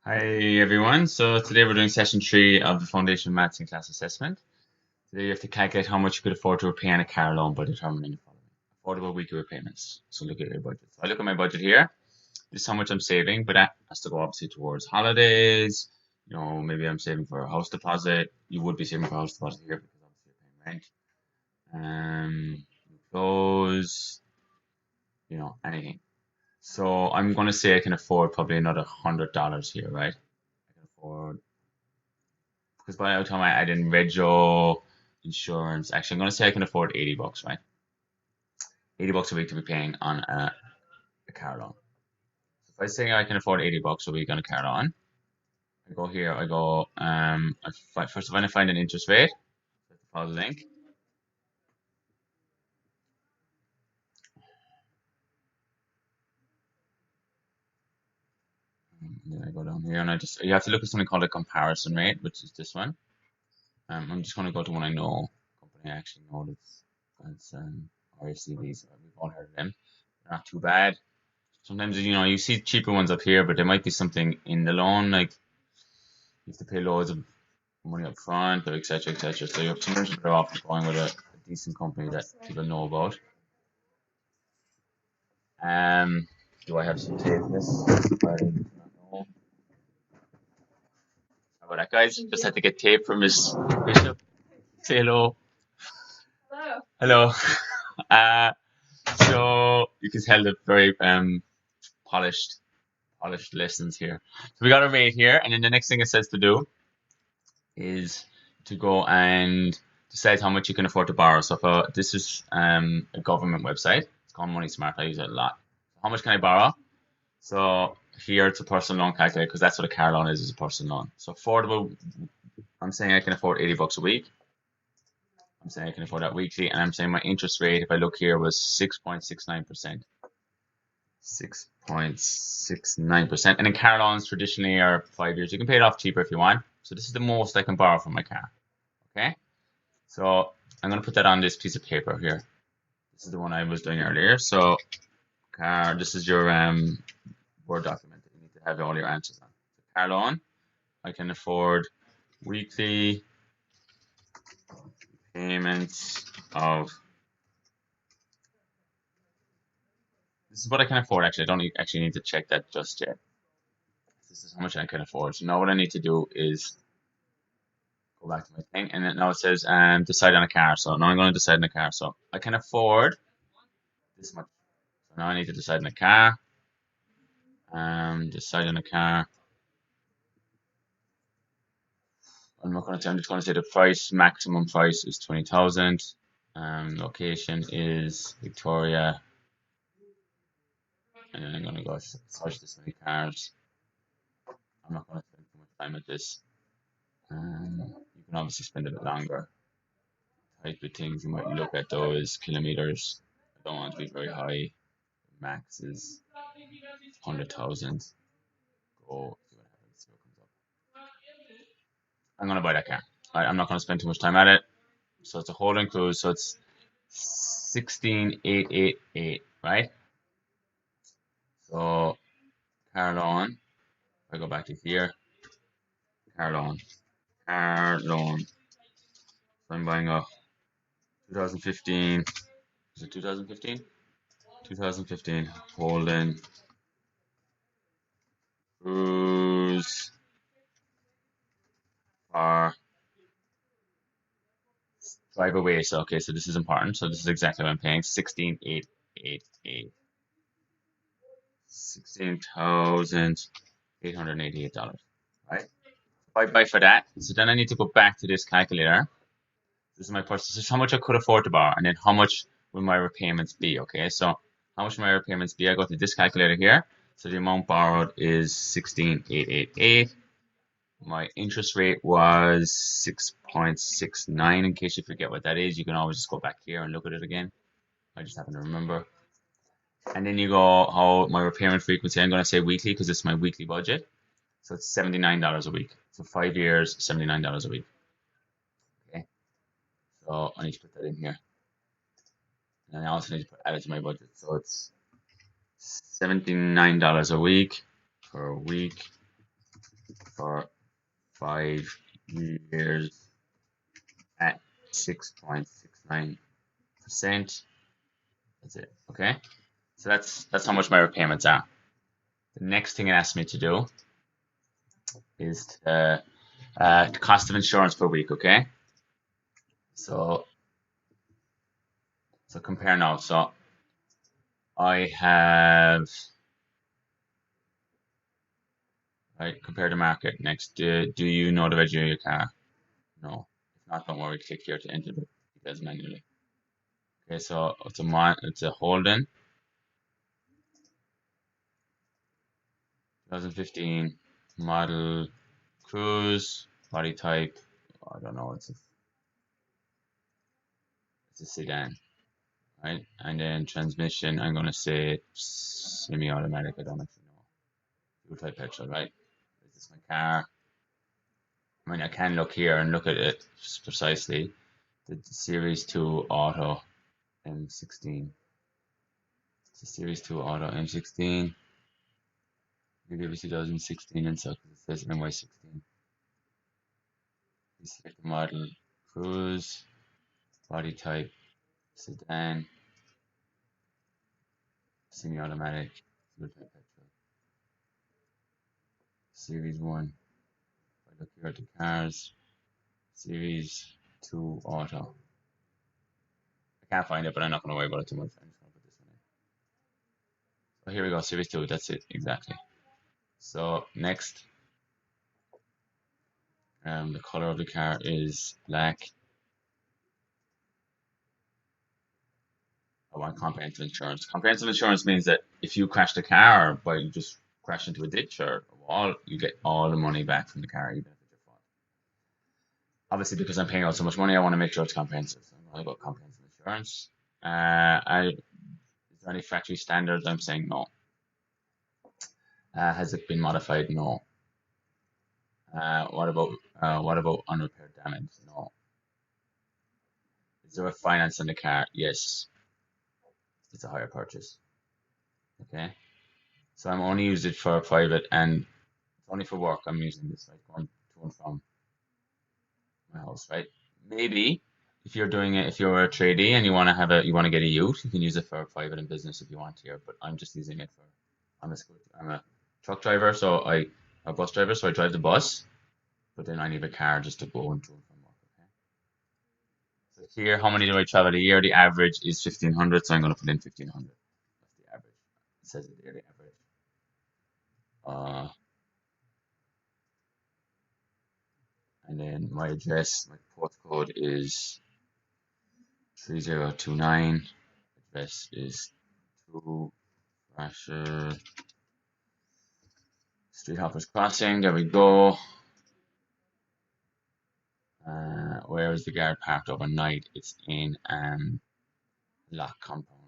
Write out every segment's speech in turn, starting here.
Hi everyone. So today we're doing session 3 of the Foundation Maths and Class Assessment. Today you have to calculate how much you could afford to repay on a car loan by determining the following. Affordable weekly repayments. So look at your budget. So I look at my budget here. This is how much I'm saving, but that has to go obviously towards holidays. Maybe I'm saving for a house deposit. You would be saving for a house deposit here because obviously you're paying rent. Clothes, anything. So I'm gonna say I can afford probably another $100 here, right? I can afford because by the time I add in rego, insurance, actually, I'm going to say I can afford $80, right? $80 a week to be paying on a car loan. So if I say I can afford $80 a week on a car loan, I go here, I go, first of all, I find an interest rate. Follow the link. And then I go down here and you have to look at something called a comparison rate, which is this one. I'm just going to go to one I know, company I actually know that's RACVs. We've all heard of them. They're not too bad. Sometimes you see cheaper ones up here, but there might be something in the loan, like you have to pay loads of money up front, or etc. etc. So you're sometimes better off going with a decent company that people know about. Do I have some tape in this? I do not know. How about that, guys? Just had to get tape from Miss Bishop. Say hello. Hello. Uh, so you can tell the very polished polished lessons here. So we got a rate here, and then the next thing it says to do is to go and decide how much you can afford to borrow. So this is a government website. It's called Money Smart. I use it a lot. How much can I borrow? So here it's a personal loan calculator because that's what a car loan is a personal loan. So affordable, I'm saying I can afford $80 a week. I'm saying I can afford that weekly, and I'm saying my interest rate, if I look here, was 6.69%. 6.69%. And then car loans traditionally are 5 years. You can pay it off cheaper if you want. So this is the most I can borrow from my car. Okay? So I'm going to put that on this piece of paper here. This is the one I was doing earlier. So car, this is your Word document that you need to have all your answers on. So car loan, I can afford weekly payments of. This is what I can afford. Actually, I don't actually need to check that just yet. This is how much I can afford. So now what I need to do is go back to my thing, and then now it says decide on a car. So now I'm going to decide on a car. So I can afford this much. So now I need to decide on a car. Decide on a car. I'm not going to. I'm just going to say the price. Maximum price is 20,000. Location is Victoria, and then I'm going to go search this many cars. I'm not going to spend too much time at this. You can obviously spend a bit longer. Type of things you might look at though is kilometers. I don't want to be very high. Max is 100,000. Go see what happens. See what comes up. I'm going to buy that car. I'm not going to spend too much time at it. So it's a whole include. So it's 16,888, right? So car loan. If I go back to here, car loan. Car loan. So I'm buying a 2015. Is it 2015? 2015 Holden Cruise car drive away. So okay, so this is important. So this is exactly what I'm paying. 16,888. $16,888. Right? If I buy for that, so then I need to go back to this calculator. This is my price. This is how much I could afford to borrow, and then how much will my repayments be? Okay, so how much will my repayments be? I go to this calculator here. So the amount borrowed is 16,888. My interest rate was 6.69. In case you forget what that is, you can always just go back here and look at it again. I just happen to remember. And then you go how my repayment frequency. I'm going to say weekly because it's my weekly budget. So it's $79 a week. So 5 years, $79 a week. Okay. So I need to put that in here. And I also need to add it to my budget. So it's $79 a week per week. for 5 years at 6.69%. That's it. Okay. So that's how much my repayments are. The next thing it asks me to do is the cost of insurance per week. Okay. So compare now. So I have right compare the market next. Do you know the reg of your car? No. If not, don't worry. Click here to enter the details manually. Okay. So it's a Holden 2015 model cruise body type. I don't know. It's a sedan. Right? And then transmission, I'm going to say semi-automatic. I don't actually know. Fuel type petrol, right? Is this my car? I mean, I can look here and look at it precisely. The Series 2 Auto M16. It's a Series 2 Auto M16. Maybe it was 2016 and so because it says NY16. You select the model cruise, body type sedan, semi-automatic, fuel type petrol. Series 1. If I look here at the cars, Series 2 Auto. I can't find it, but I'm not going to worry about it too much. I'm just going to put this one in. So here we go, Series 2. That's it, exactly. So next, the color of the car is black. I want comprehensive insurance. Comprehensive insurance means that if you crash the car or you just crash into a ditch or a wall, you get all the money back from the car, even if it's your fault. Obviously, because I'm paying out so much money, I want to make sure it's comprehensive. So I'm going to go comprehensive insurance. Is there any factory standards? I'm saying no. Has it been modified? No. What about unrepaired damage? No. Is there a finance on the car? Yes. It's a hire purchase. Okay. So I'm only using it for private and it's only for work. I'm using this, right? Going to and from my house, right? Maybe if you're doing it, if you're a tradie and you want to get a ute, you can use it for private and business if you want here. But I'm just using it for. I'm a truck driver, so a bus driver, so I drive the bus. But then I need a car just to go and to and from work. Okay. So here, how many do I travel a year? The average is 1,500, so I'm going to put in 1,500. That's the average. It says it there, the average. And then my address, my postcode is 3029. Address is 2 Rasher Street Hoppers Crossing. There we go. Where is the guard parked overnight? It's in Lock Compound.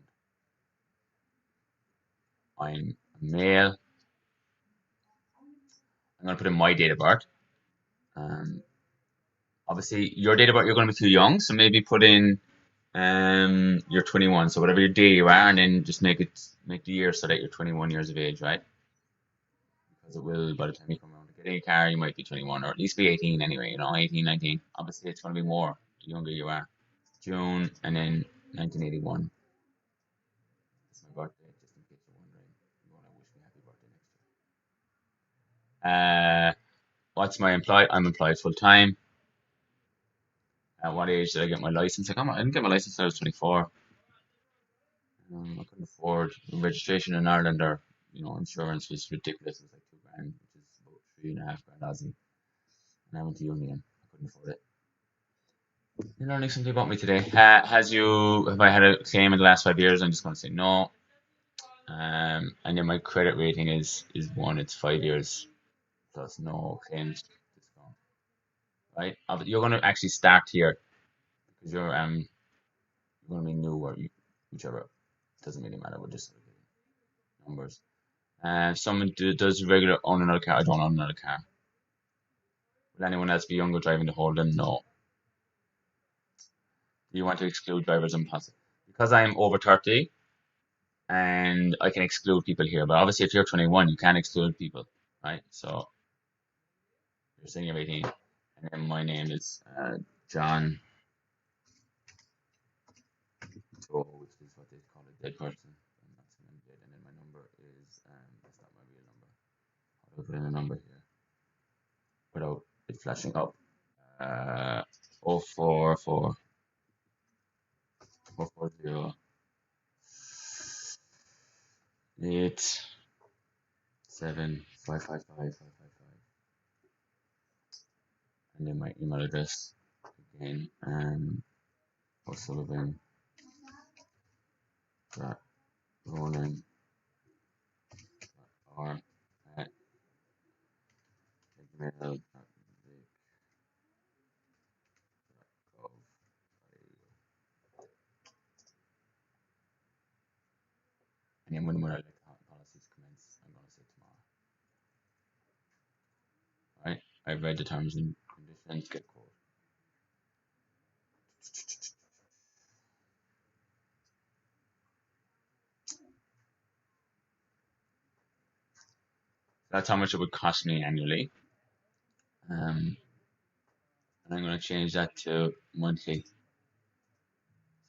I'm a male. I'm going to put in my date of birth. Obviously, your date of birth, you're going to be too young, so maybe put in you're 21. So whatever your day you are, and then just make the year so that you're 21 years of age, right? Because it will, by the time you come around to getting a car, you might be 21, or at least be 18 anyway, 18, 19. Obviously, it's going to be more the younger you are. June, and then 1981. It's my birthday, just in case you're wondering. You want to wish me happy birthday next year. What's my employ? I'm employed full time. At what age did I get my license? I didn't get my license until I was 24. I couldn't afford registration in Ireland, or insurance was ridiculous. It was like £2,000, which is about £3.5 grand Aussie. And I went to uni and I couldn't afford it. You're learning something about me today. Have I had a claim in the last 5 years? I'm just going to say no. And then my credit rating is 1. It's 5 years plus no claims discount. Right? You're going to actually start here because you're going to be new, or whichever. It doesn't really matter. We're just numbers. Someone does regular own another car. I don't own another car. Will anyone else be younger driving the Holden? No. Do you want to exclude drivers and possible? Because I am over 30 and I can exclude people here. But obviously, if you're 21, you can't exclude people, right? So You're saying you're 18. And then my name is John Doe, which is what they call a dead person. I'm not saying I'm dead. And then my number is, that's not my real number. How do I put in a number here without it flashing up? 044 440 8755555, and then my email address again, O'Sullivan Ronan R at gmail.com. And then when I let the policies commence, I'm going to say tomorrow. Right? I've read the terms and conditions. Get quote. That's how much it would cost me annually. And I'm going to change that to monthly. So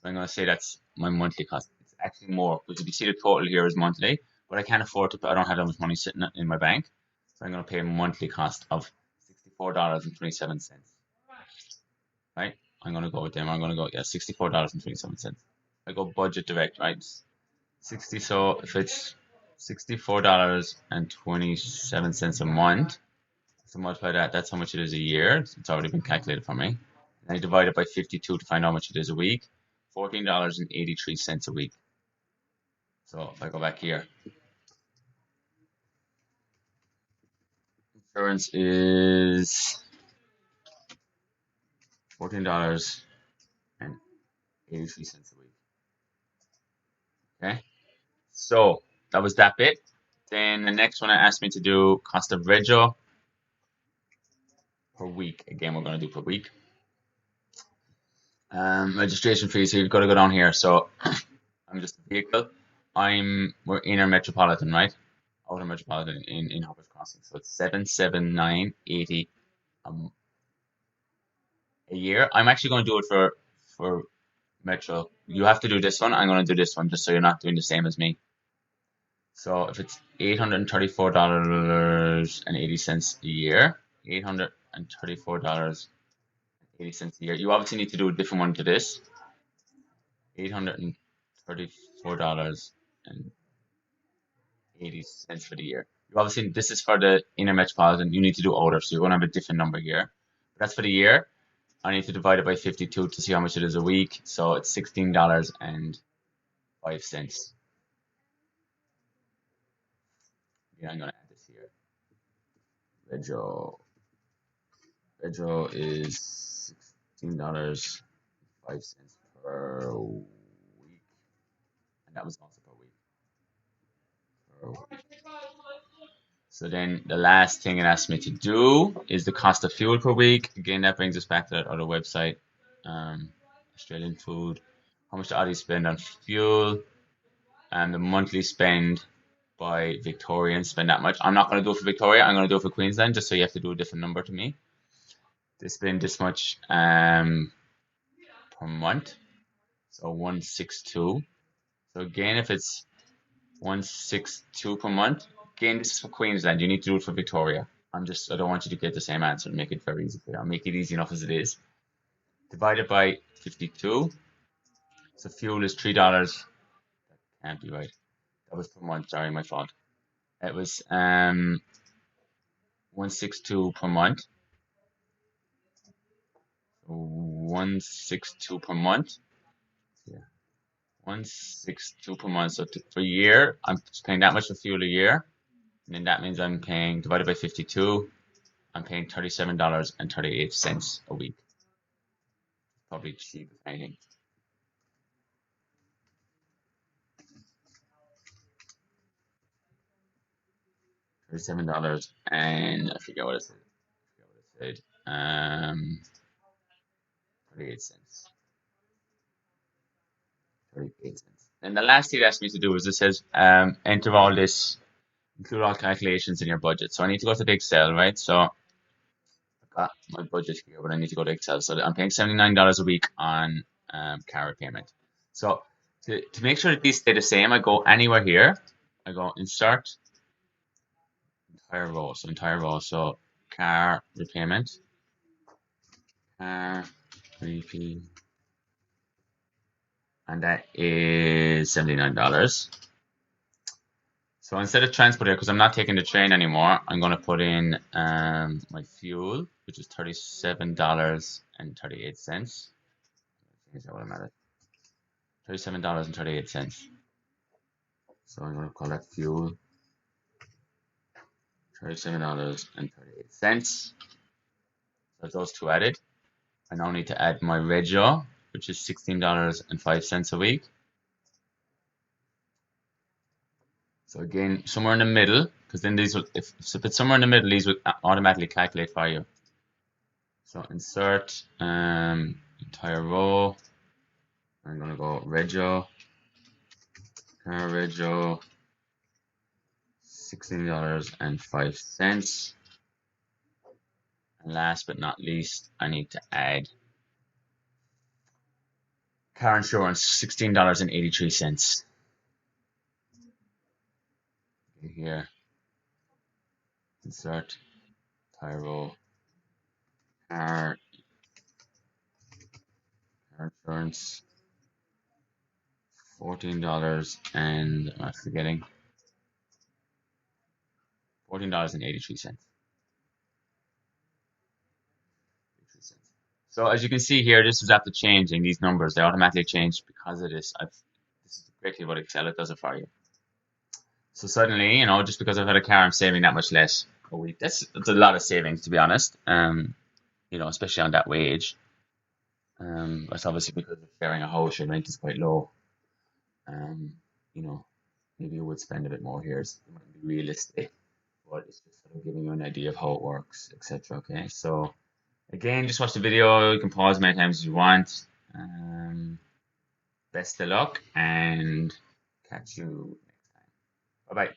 I'm going to say that's my monthly cost. It's actually more because if you see the total here is monthly, but I can't afford to. I don't have that much money sitting in my bank, so I'm going to pay a monthly cost of $64.27. Right? I'm going to go with them. I'm going to go $64.27. I go budget direct, right? 60. So if it's $64.27 a month, so multiply that. That's how much it is a year. It's already been calculated for me. And I divide it by 52 to find out how much it is a week. $14.83 a week. So if I go back here, insurance is $14.83 a week. Okay, so that was that bit. Then the next one I asked me to do cost of rego per week. Again, we're going to do per week. Registration fees. So you've got to go down here. So I'm just a vehicle. We're inner metropolitan, right? Outer metropolitan in Hoppers Crossing. So it's $779.80 a year. I'm actually going to do it for Metro. You have to do this one. I'm going to do this one just so you're not doing the same as me. So if it's $834.80 a year, $834.80 a year. You obviously need to do a different one to this. $834.80 for the year. You obviously, this is for the inner metropolitan. You need to do outer, so you're going to have a different number here. But that's for the year. I need to divide it by 52 to see how much it is a week. So it's $16.05. Yeah, I'm going to add this here. Rego is $16.05 per week. And that was also per week. So then the last thing it asked me to do is the cost of fuel per week. Again, that brings us back to that other website, Australian Food. How much do Aussies spend on fuel? And the monthly spend by Victorians spend that much. I'm not going to do it for Victoria. I'm going to do it for Queensland, just so you have to do a different number to me. They spend this much per month. So 162. So again, if it's 162 per month, again, this is for Queensland. You need to do it for Victoria. I don't want you to get the same answer and make it very easy for you. I'll make it easy enough as it is. Divided by 52. So fuel is $3. That can't be right. That was per month. Sorry, my fault. It was 162 per month. 162 per month. Yeah. 162 per month. So for a year, I'm paying that much for fuel a year. And then that means I'm paying, divided by 52, I'm paying $37.38 a week. Probably cheap, if anything. $37 and I forget what it said. 38 cents. 38 cents. And the last thing it asked me to do is it says enter all this, include all calculations in your budget. So I need to go to the Excel, right? So my budget here, but I need to go to Excel. So I'm paying $79 a week on car repayment. So to make sure that these stay the same, I go anywhere here. I go insert entire row. So entire row. So car repayment, car repay, and that is $79. So instead of transport here, because I'm not taking the train anymore, I'm going to put in my fuel, which is $37.38. Is that what I'm at? $37.38. So I'm going to call that fuel. $37.38. So those two added. I now need to add my regio, which is $16.05 a week. So again, somewhere in the middle, because then these will, if it's somewhere in the middle, these will automatically calculate for you. So insert entire row. I'm gonna go regio, car regio, $16.05. And last but not least, I need to add car insurance, $16.83. Here, insert entire row, car insurance, $14 and I'm forgetting $14.83. So as you can see here, this is after changing these numbers. They automatically change because of this. This is greatly what Excel, it does it for you. So suddenly, just because I've had a car, I'm saving that much less a week. That's a lot of savings, to be honest. Especially on that wage. That's obviously because of sharing a house, your rent is quite low. Maybe you would spend a bit more here. It might be realistic, but it's just sort of giving you an idea of how it works, etc. Okay, so again, just watch the video. You can pause many times as you want. Best of luck and catch you next time. Bye bye.